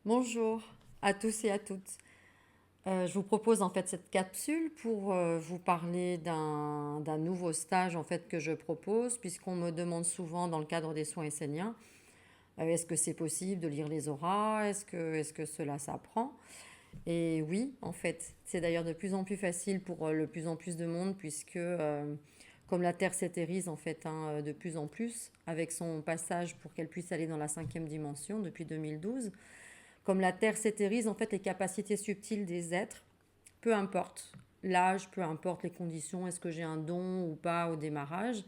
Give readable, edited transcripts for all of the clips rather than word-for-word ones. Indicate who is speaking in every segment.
Speaker 1: Bonjour à tous et à toutes. Je vous propose en fait cette capsule pour vous parler d'un nouveau stage en fait que je propose puisqu'on me demande souvent dans le cadre des soins esséniens est-ce que c'est possible de lire les auras, est-ce que cela s'apprend? Et oui, en fait, c'est d'ailleurs de plus en plus facile pour le plus en plus de monde puisque comme la Terre s'éthérise en fait de plus en plus avec son passage pour qu'elle puisse aller dans la cinquième dimension depuis 2012. Comme la Terre s'éthérise, en fait, les capacités subtiles des êtres, peu importe l'âge, peu importe les conditions, est-ce que j'ai un don ou pas au démarrage,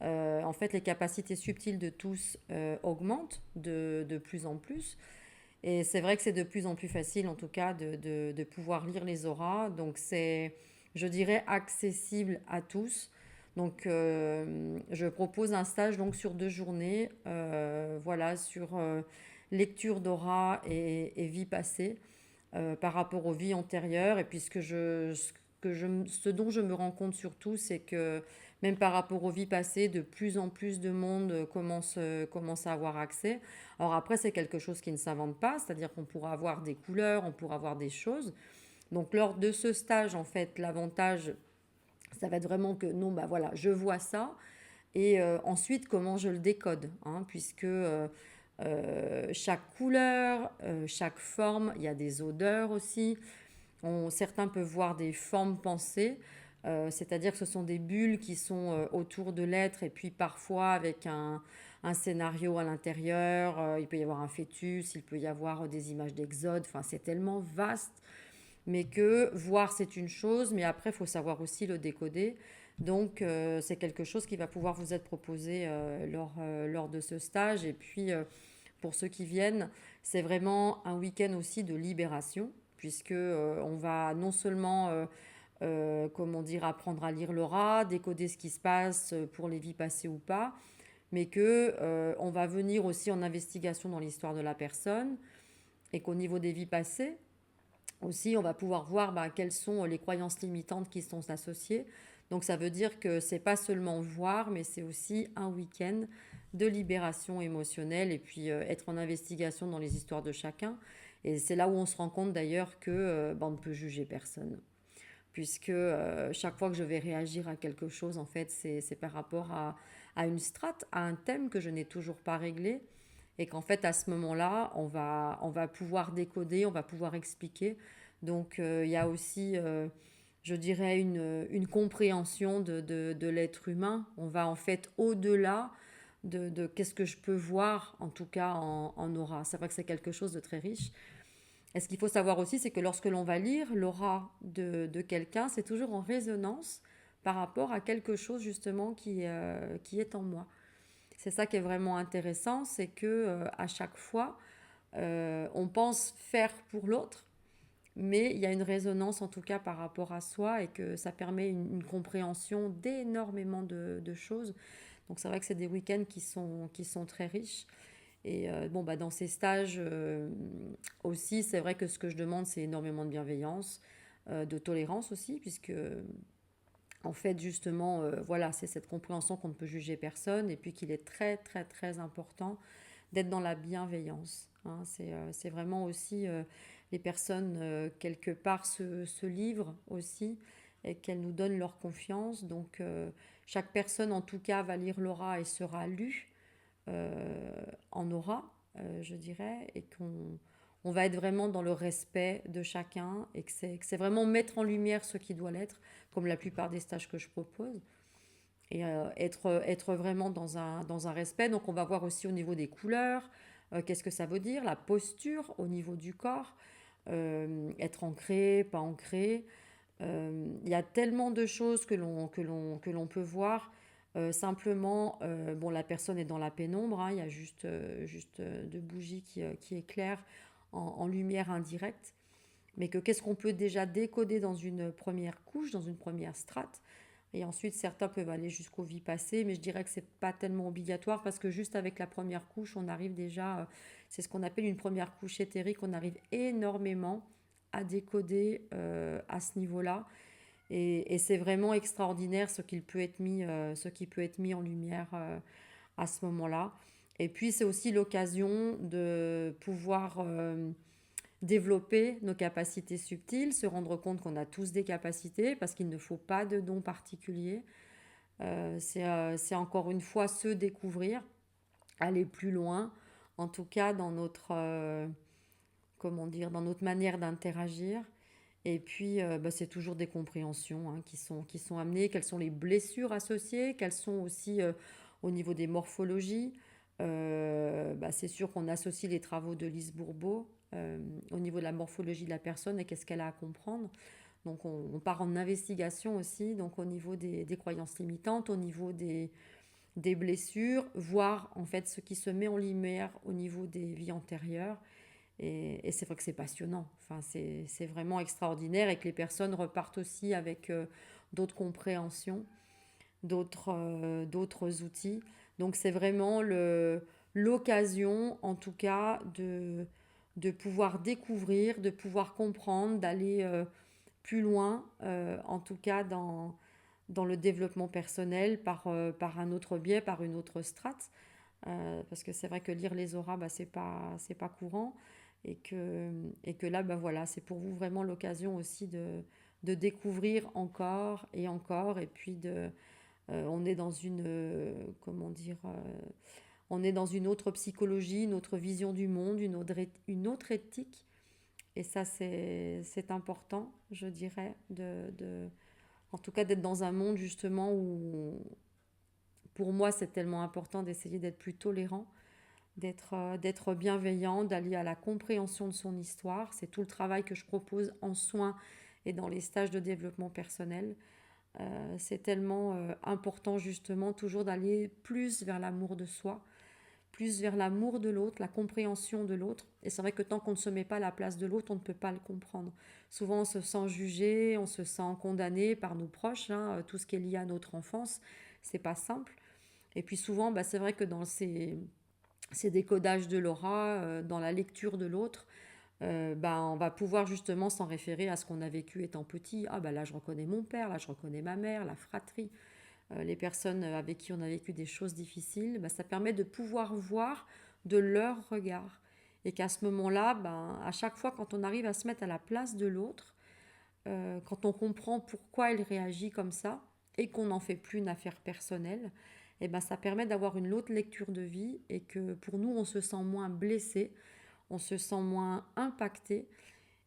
Speaker 1: en fait, les capacités subtiles de tous augmentent de plus en plus. Et c'est vrai que c'est de plus en plus facile, en tout cas, de pouvoir lire les auras. Donc, c'est, je dirais, accessible à tous. Donc, je propose un stage donc sur 2 journées, voilà, sur lecture d'aura et vie passée par rapport aux vies antérieures. Et puis, ce dont je me rends compte surtout, c'est que même par rapport aux vies passées, de plus en plus de monde commence à avoir accès. Alors après, c'est quelque chose qui ne s'invente pas, c'est-à-dire qu'on pourra avoir des couleurs, on pourra avoir des choses. Donc lors de ce stage, en fait, l'avantage, ça va être vraiment que non, bah voilà, je vois ça. Et ensuite, comment je le décode, hein, puisque chaque couleur, chaque forme, il y a des odeurs aussi. Certains peuvent voir des formes pensées, c'est-à-dire que ce sont des bulles qui sont autour de l'être et puis parfois avec un scénario à l'intérieur. Il peut y avoir un fœtus, il peut y avoir des images d'exode. Enfin, c'est tellement vaste, mais que voir c'est une chose, mais après il faut savoir aussi le décoder. Donc c'est quelque chose qui va pouvoir vous être proposé lors de ce stage. Et puis pour ceux qui viennent, c'est vraiment un week-end aussi de libération, puisque on va non seulement comment dire, apprendre à lire l'aura, décoder ce qui se passe pour les vies passées ou pas, mais que on va venir aussi en investigation dans l'histoire de la personne et qu'au niveau des vies passées, aussi, on va pouvoir voir bah, quelles sont les croyances limitantes qui sont associées. Donc ça veut dire que c'est pas seulement voir, mais c'est aussi un week-end de libération émotionnelle et puis être en investigation dans les histoires de chacun. Et c'est là où on se rend compte d'ailleurs que bah, on ne peut juger personne. Puisque chaque fois que je vais réagir à quelque chose, en fait, c'est par rapport à une strate, à un thème que je n'ai toujours pas réglé. Et qu'en fait, à ce moment-là, on va pouvoir décoder, on va pouvoir expliquer. Donc, il y a aussi, je dirais, une compréhension de l'être humain. On va en fait au-delà de qu'est-ce que je peux voir, en tout cas en aura. C'est vrai que c'est quelque chose de très riche. Et ce qu'il faut savoir aussi, c'est que lorsque l'on va lire l'aura de quelqu'un, c'est toujours en résonance par rapport à quelque chose justement qui est en moi. C'est ça qui est vraiment intéressant, c'est que à chaque fois, on pense faire pour l'autre, mais il y a une résonance en tout cas par rapport à soi et que ça permet une compréhension d'énormément de choses. Donc c'est vrai que c'est des week-ends qui sont très riches. Et bon, bah, dans ces stages aussi, c'est vrai que ce que je demande, c'est énormément de bienveillance, de tolérance aussi, puisque en fait, justement, voilà, c'est cette compréhension qu'on ne peut juger personne, et puis qu'il est très, très, très important d'être dans la bienveillance, hein. C'est vraiment aussi les personnes, quelque part, se livrent aussi, et qu'elles nous donnent leur confiance. Donc, chaque personne, en tout cas, va lire l'aura et sera lue en aura, je dirais, et qu'on va être vraiment dans le respect de chacun et que c'est vraiment mettre en lumière ce qui doit l'être, comme la plupart des stages que je propose, et être vraiment dans un respect. Donc on va voir aussi au niveau des couleurs, qu'est-ce que ça veut dire, la posture au niveau du corps, être ancré, pas ancré. Il y a tellement de choses que l'on peut voir. Simplement, bon, la personne est dans la pénombre, hein, il y a juste deux bougies qui éclairent en lumière indirecte. Mais que qu'est-ce qu'on peut déjà décoder dans une première couche, dans une première strate. Et ensuite, certains peuvent aller jusqu'aux vies passées, mais je dirais que c'est pas tellement obligatoire parce que juste avec la première couche, on arrive déjà, c'est ce qu'on appelle une première couche éthérique, on arrive énormément à décoder à ce niveau-là. Et c'est vraiment extraordinaire ce qui peut être mis en lumière à ce moment-là. Et puis, c'est aussi l'occasion de pouvoir développer nos capacités subtiles, se rendre compte qu'on a tous des capacités parce qu'il ne faut pas de dons particuliers. C'est encore une fois se découvrir, aller plus loin, en tout cas dans notre, comment dire, dans notre manière d'interagir. Et puis, bah, c'est toujours des compréhensions hein, qui sont amenées, quelles sont les blessures associées, quelles sont aussi au niveau des morphologies. Bah, c'est sûr qu'on associe les travaux de Lise Bourbeau au niveau de la morphologie de la personne et qu'est-ce qu'elle a à comprendre. Donc, on part en investigation aussi, donc au niveau des croyances limitantes, au niveau des blessures, voir en fait ce qui se met en lumière au niveau des vies antérieures. Et c'est vrai que c'est passionnant. Enfin, c'est vraiment extraordinaire et que les personnes repartent aussi avec d'autres compréhensions, d'autres outils. Donc c'est vraiment l'occasion, en tout cas, de pouvoir découvrir, de pouvoir comprendre, d'aller plus loin, en tout cas dans le développement personnel par un autre biais, par une autre strate. Parce que c'est vrai que lire les auras, bah, c'est pas courant. Et que là, bah, voilà, c'est pour vous vraiment l'occasion aussi de découvrir encore et encore. Et puis, on est dans une, comment dire, on est dans une autre psychologie, une autre vision du monde, une autre éthique. Et ça, c'est important, je dirais, en tout cas d'être dans un monde justement où, pour moi, c'est tellement important d'essayer d'être plus tolérant, d'être bienveillant, d'aller à la compréhension de son histoire. C'est tout le travail que je propose en soins et dans les stages de développement personnel. C'est tellement important justement toujours d'aller plus vers l'amour de soi, plus vers l'amour de l'autre, la compréhension de l'autre. Et c'est vrai que tant qu'on ne se met pas à la place de l'autre, on ne peut pas le comprendre. Souvent, on se sent jugé, on se sent condamné par nos proches, hein, tout ce qui est lié à notre enfance. C'est pas simple. Et puis souvent, bah, c'est vrai que dans ces décodages de l'aura, dans la lecture de l'autre, bah, on va pouvoir justement s'en référer à ce qu'on a vécu étant petit. Ah bah là, je reconnais mon père, là, je reconnais ma mère, la fratrie, les personnes avec qui on a vécu des choses difficiles. Bah, ça permet de pouvoir voir de leur regard. Et qu'à ce moment-là, ben, à chaque fois, quand on arrive à se mettre à la place de l'autre, quand on comprend pourquoi elle réagit comme ça et qu'on n'en fait plus une affaire personnelle, et ben ça permet d'avoir une autre lecture de vie et que pour nous, on se sent moins blessé, on se sent moins impacté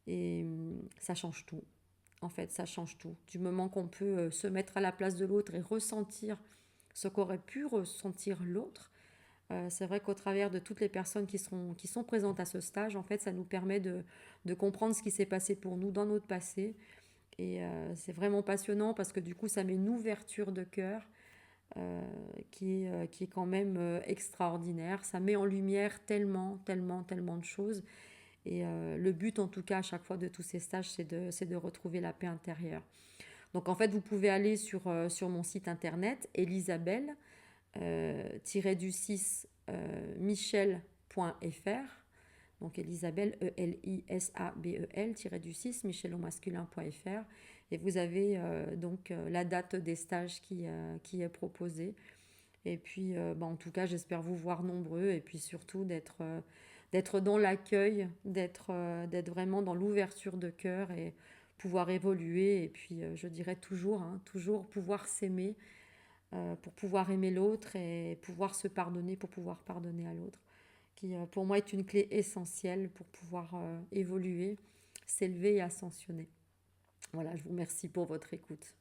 Speaker 1: et ça change tout. En fait, ça change tout. Du moment qu'on peut se mettre à la place de l'autre et ressentir ce qu'aurait pu ressentir l'autre, c'est vrai qu'au travers de toutes les personnes qui sont présentes à ce stage, en fait, ça nous permet de comprendre ce qui s'est passé pour nous dans notre passé. Et c'est vraiment passionnant parce que du coup, ça met une ouverture de cœur qui est quand même extraordinaire. Ça met en lumière tellement de choses. Et le but, en tout cas, à chaque fois de tous ces stages, c'est de retrouver la paix intérieure. Donc, en fait, vous pouvez aller sur mon site internet, Elisabelle, du 6 michel.fr. Donc, Elisabelle, Elisabel, du 6 michel au masculin.fr. Et vous avez donc la date des stages qui est proposée. Et puis, bah, en tout cas, j'espère vous voir nombreux et puis surtout d'être dans l'accueil, d'être vraiment dans l'ouverture de cœur et pouvoir évoluer. Et puis, je dirais toujours, hein, toujours pouvoir s'aimer pour pouvoir aimer l'autre et pouvoir se pardonner pour pouvoir pardonner à l'autre, qui pour moi est une clé essentielle pour pouvoir évoluer, s'élever et ascensionner. Voilà, je vous remercie pour votre écoute.